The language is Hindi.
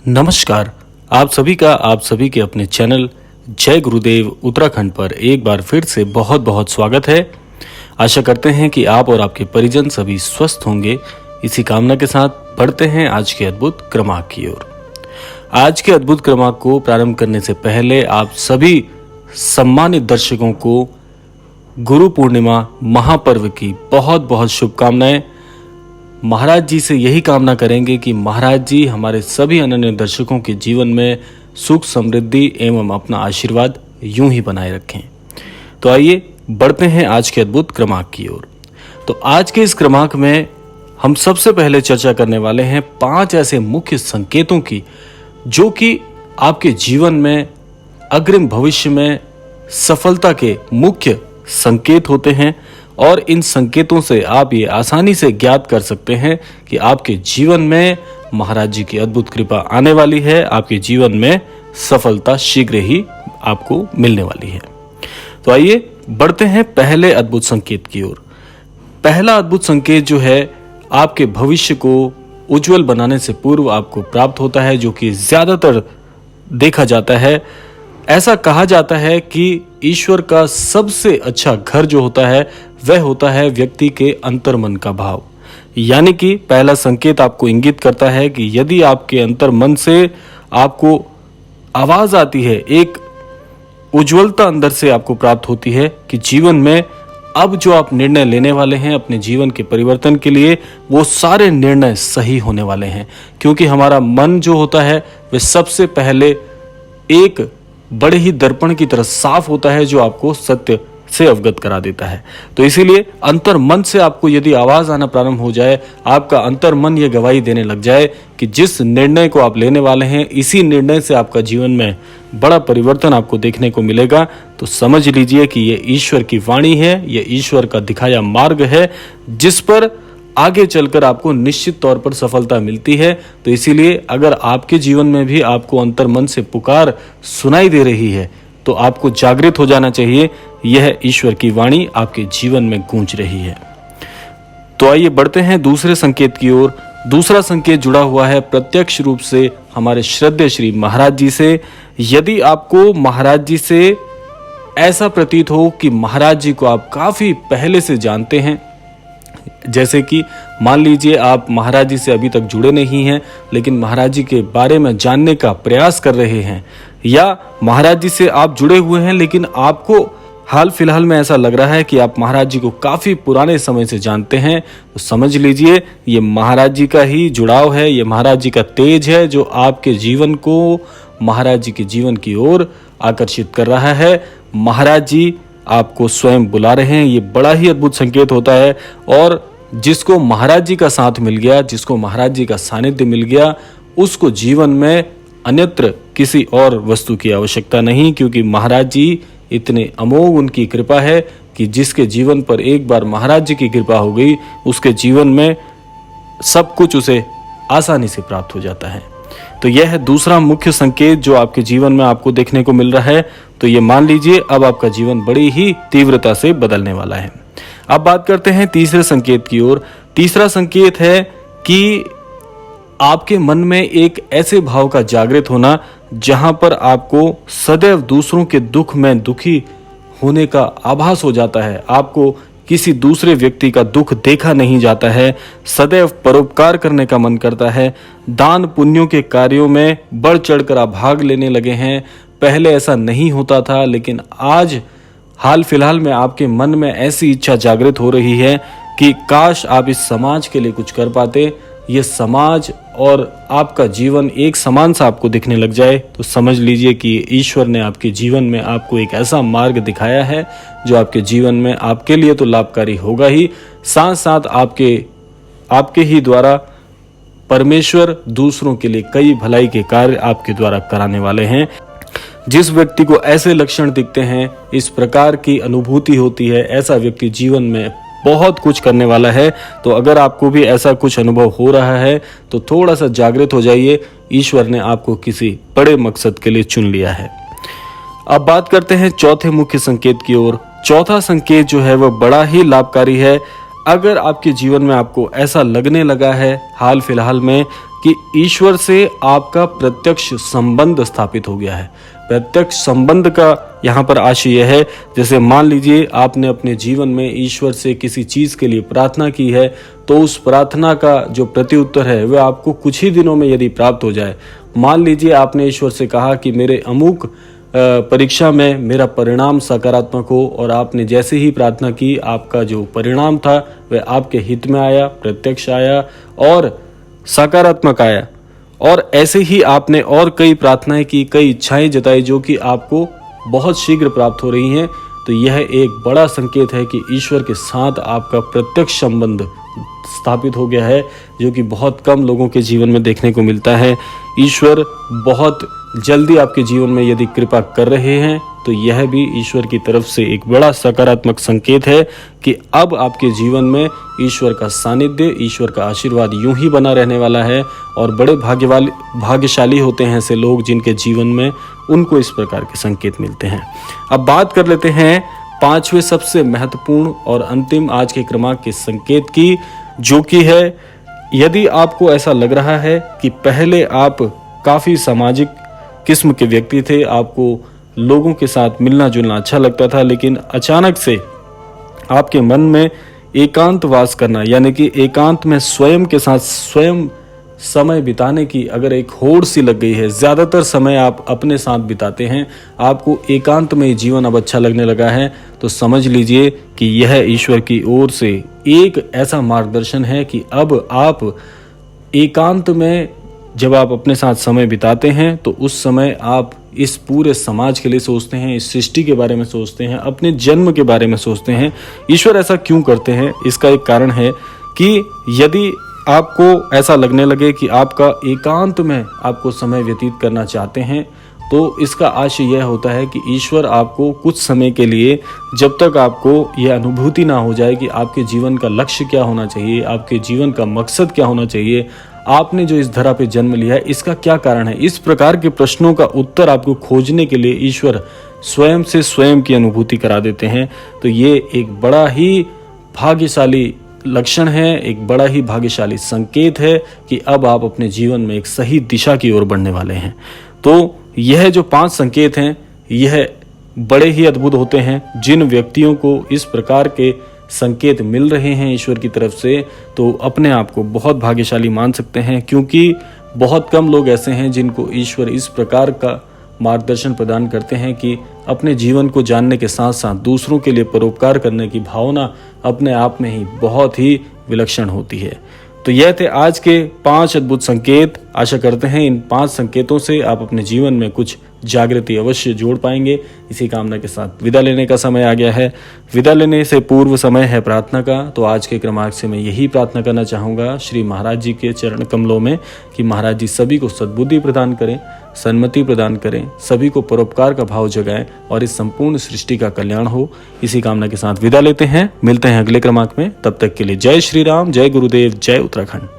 नमस्कार। आप सभी के अपने चैनल जय गुरुदेव उत्तराखंड पर एक बार फिर से बहुत बहुत स्वागत है। आशा करते हैं कि आप और आपके परिजन सभी स्वस्थ होंगे। इसी कामना के साथ बढ़ते हैं आज के अद्भुत क्रमांक की ओर। आज के अद्भुत क्रमांक को प्रारंभ करने से पहले आप सभी सम्मानित दर्शकों को गुरु पूर्णिमा महापर्व की बहुत बहुत शुभकामनाएं। महाराज जी से यही कामना करेंगे कि महाराज जी हमारे सभी अनन्य दर्शकों के जीवन में सुख समृद्धि एवं अपना आशीर्वाद यूं ही बनाए रखें। तो आइए बढ़ते हैं आज के अद्भुत क्रमांक की ओर। तो आज के इस क्रमांक में हम सबसे पहले चर्चा करने वाले हैं 5 ऐसे मुख्य संकेतों की जो कि आपके जीवन में अग्रिम भविष्य में सफलता के मुख्य संकेत होते हैं और इन संकेतों से आप ये आसानी से ज्ञात कर सकते हैं कि आपके जीवन में महाराज जी की अद्भुत कृपा आने वाली है। आपके जीवन में सफलता शीघ्र ही आपको मिलने वाली है। तो आइए बढ़ते हैं पहले अद्भुत संकेत की ओर। पहला अद्भुत संकेत जो है आपके भविष्य को उज्जवल बनाने से पूर्व आपको प्राप्त होता है, जो कि ज्यादातर देखा जाता है। ऐसा कहा जाता है कि ईश्वर का सबसे अच्छा घर जो होता है वह होता है व्यक्ति के अंतर्मन का भाव। यानी कि पहला संकेत आपको इंगित करता है कि यदि आपके अंतर्मन से आपको आवाज आती है, एक उज्जवलता अंदर से आपको प्राप्त होती है कि जीवन में अब जो आप निर्णय लेने वाले हैं अपने जीवन के परिवर्तन के लिए, वो सारे निर्णय सही होने वाले हैं। क्योंकि हमारा मन जो होता है वह सबसे पहले एक बड़े ही दर्पण की तरह साफ होता है जो आपको सत्य से अवगत करा देता है। तो इसीलिए अंतर मन से आपको यदि आवाज आना प्रारंभ हो जाए, आपका अंतर मन ये गवाही देने लग जाए कि जिस निर्णय को आप लेने वाले हैं इसी निर्णय से आपका जीवन में बड़ा परिवर्तन आपको देखने को मिलेगा, तो समझ लीजिए कि ये ईश्वर की वाणी है, ये ईश्वर का दिखाया मार्ग है जिस पर आगे चलकर आपको निश्चित तौर पर सफलता मिलती है। तो इसीलिए अगर आपके जीवन में भी आपको अंतर्मन से पुकार सुनाई दे रही है तो आपको जागृत हो जाना चाहिए। यह ईश्वर की वाणी आपके जीवन में गूंज रही है। तो आइए बढ़ते हैं दूसरे संकेत की ओर। दूसरा संकेत जुड़ा हुआ है प्रत्यक्ष रूप से हमारे श्रद्धेय श्री महाराज जी से। यदि आपको महाराज जी से ऐसा प्रतीत हो कि महाराज जी को आप काफी पहले से जानते हैं, जैसे कि मान लीजिए आप महाराज जी से अभी तक जुड़े नहीं हैं लेकिन महाराज जी के बारे में जानने का प्रयास कर रहे हैं, या महाराज जी से आप जुड़े हुए हैं लेकिन आपको हाल फिलहाल में ऐसा लग रहा है कि आप महाराज जी को काफी पुराने समय से जानते हैं, तो समझ लीजिए ये महाराज जी का ही जुड़ाव है, ये महाराज जी का तेज है जो आपके जीवन को महाराज जी के जीवन की ओर आकर्षित कर रहा है। महाराज जी आपको स्वयं बुला रहे हैं, ये बड़ा ही अद्भुत संकेत होता है। और जिसको महाराज जी का साथ मिल गया, जिसको महाराज जी का सानिध्य मिल गया, उसको जीवन में अन्यत्र किसी और वस्तु की आवश्यकता नहीं, क्योंकि महाराज जी इतने अमोघ उनकी कृपा है कि जिसके जीवन पर एक बार महाराज जी की कृपा हो गई उसके जीवन में सब कुछ उसे आसानी से प्राप्त हो जाता है। तो यह है दूसरा मुख्य संकेत जो आपके जीवन में आपको देखने को मिल रहा है। तो ये मान लीजिए अब आपका जीवन बड़ी ही तीव्रता से बदलने वाला है। अब बात करते हैं तीसरे संकेत की ओर। तीसरा संकेत है कि आपके मन में एक ऐसे भाव का जागृत होना जहां पर आपको सदैव दूसरों के दुख में दुखी होने का आभास हो जाता है। आपको किसी दूसरे व्यक्ति का दुख देखा नहीं जाता है, सदैव परोपकार करने का मन करता है, दान पुण्यों के कार्यों में बढ़ चढ़कर आप भाग लेने लगे हैं। पहले ऐसा नहीं होता था लेकिन आज हाल फिलहाल में आपके मन में ऐसी इच्छा जागृत हो रही है कि काश आप इस समाज के लिए कुछ कर पाते, ये समाज और आपका जीवन एक समान सा आपको दिखने लग जाए। तो समझ लीजिए कि ईश्वर ने आपके जीवन में आपको एक ऐसा मार्ग दिखाया है जो आपके जीवन में आपके लिए तो लाभकारी होगा ही, साथ साथ आपके ही द्वारा परमेश्वर दूसरों के लिए कई भलाई के कार्य आपके द्वारा कराने वाले हैं। जिस व्यक्ति को ऐसे लक्षण दिखते हैं, इस प्रकार की अनुभूति होती है, ऐसा व्यक्ति जीवन में बहुत कुछ करने वाला है। तो अगर आपको भी ऐसा कुछ अनुभव हो रहा है तो थोड़ा सा जागृत हो जाइए, ईश्वर ने आपको किसी बड़े मकसद के लिए चुन लिया है। अब बात करते हैं चौथे मुख्य संकेत की ओर। चौथा संकेत जो है वह बड़ा ही लाभकारी है। अगर आपके जीवन में आपको ऐसा लगने लगा है हाल फिलहाल में कि ईश्वर से आपका प्रत्यक्ष संबंध स्थापित हो गया है। प्रत्यक्ष संबंध का यहाँ पर आशय यह है, जैसे मान लीजिए आपने अपने जीवन में ईश्वर से किसी चीज के लिए प्रार्थना की है, तो उस प्रार्थना का जो प्रत्युत्तर है वह आपको कुछ ही दिनों में यदि प्राप्त हो जाए। मान लीजिए आपने ईश्वर से कहा कि मेरे अमुक परीक्षा में मेरा परिणाम सकारात्मक हो, और आपने जैसे ही प्रार्थना की आपका जो परिणाम था वह आपके हित में आया, प्रत्यक्ष आया और सकारात्मक आया। और ऐसे ही आपने और कई प्रार्थनाएं की, कई इच्छाएं जताई जो कि आपको बहुत शीघ्र प्राप्त हो रही हैं, तो यह एक बड़ा संकेत है कि ईश्वर के साथ आपका प्रत्यक्ष संबंध स्थापित हो गया है, जो कि बहुत कम लोगों के जीवन में देखने को मिलता है। ईश्वर बहुत जल्दी आपके जीवन में यदि कृपा कर रहे हैं तो यह भी ईश्वर की तरफ से एक बड़ा सकारात्मक संकेत है कि अब आपके जीवन में ईश्वर का सानिध्य, ईश्वर का आशीर्वाद यूं ही बना रहने वाला है। और बड़े भाग्यशाली होते हैं ऐसे लोग जिनके जीवन में उनको इस प्रकार के संकेत मिलते हैं। अब बात कर लेते हैं पांचवें सबसे महत्वपूर्ण और अंतिम आज के क्रमांक के संकेत की, जो कि है यदि आपको ऐसा लग रहा है कि पहले आप काफी सामाजिक किस्म के व्यक्ति थे, आपको लोगों के साथ मिलना जुलना अच्छा लगता था, लेकिन अचानक से आपके मन में एकांत वास करना, यानी कि एकांत में स्वयं के साथ स्वयं समय बिताने की अगर एक होड़ सी लग गई है, ज्यादातर समय आप अपने साथ बिताते हैं, आपको एकांत में जीवन अब अच्छा लगने लगा है, तो समझ लीजिए कि यह ईश्वर की ओर से एक ऐसा मार्गदर्शन है कि अब आप एकांत में जब आप अपने साथ समय बिताते हैं तो उस समय आप इस पूरे समाज के लिए सोचते हैं, इस सृष्टि के बारे में सोचते हैं, अपने जन्म के बारे में सोचते हैं। ईश्वर ऐसा क्यों करते हैं? इसका एक कारण है कि यदि आपको ऐसा लगने लगे कि आपका एकांत में आपको समय व्यतीत करना चाहते हैं, तो इसका आशय यह होता है कि ईश्वर आपको कुछ समय के लिए, जब तक आपको यह अनुभूति ना हो जाए कि आपके जीवन का लक्ष्य क्या होना चाहिए, आपके जीवन का मकसद क्या होना चाहिए, आपने जो इस धरा पे जन्म लिया है इसका क्या कारण है, इस प्रकार के प्रश्नों का उत्तर आपको खोजने के लिए ईश्वर स्वयं से स्वयं की अनुभूति करा देते हैं। तो ये एक बड़ा ही भाग्यशाली लक्षण है, एक बड़ा ही भाग्यशाली संकेत है कि अब आप अपने जीवन में एक सही दिशा की ओर बढ़ने वाले हैं। तो यह जो 5 संकेत हैं यह बड़े ही अद्भुत होते हैं। जिन व्यक्तियों को इस प्रकार के संकेत मिल रहे हैं ईश्वर की तरफ से, तो अपने आप को बहुत भाग्यशाली मान सकते हैं, क्योंकि बहुत कम लोग ऐसे हैं जिनको ईश्वर इस प्रकार का मार्गदर्शन प्रदान करते हैं कि अपने जीवन को जानने के साथ साथ दूसरों के लिए परोपकार करने की भावना अपने आप में ही बहुत ही विलक्षण होती है। तो यह थे आज के 5 अद्भुत संकेत। आशा करते हैं इन 5 संकेतों से आप अपने जीवन में कुछ जागृति अवश्य जोड़ पाएंगे। इसी कामना के साथ विदा लेने का समय आ गया है। विदा लेने से पूर्व समय है प्रार्थना का। तो आज के क्रमांक से मैं यही प्रार्थना करना चाहूँगा श्री महाराज जी के चरण कमलों में कि महाराज जी सभी को सद्बुद्धि प्रदान करें, सन्मति प्रदान करें, सभी को परोपकार का भाव जगाएं और इस संपूर्ण सृष्टि का कल्याण हो। इसी कामना के साथ विदा लेते हैं। मिलते हैं अगले क्रमांक में। तब तक के लिए जय श्री राम, जय गुरुदेव, जय उत्तराखंड।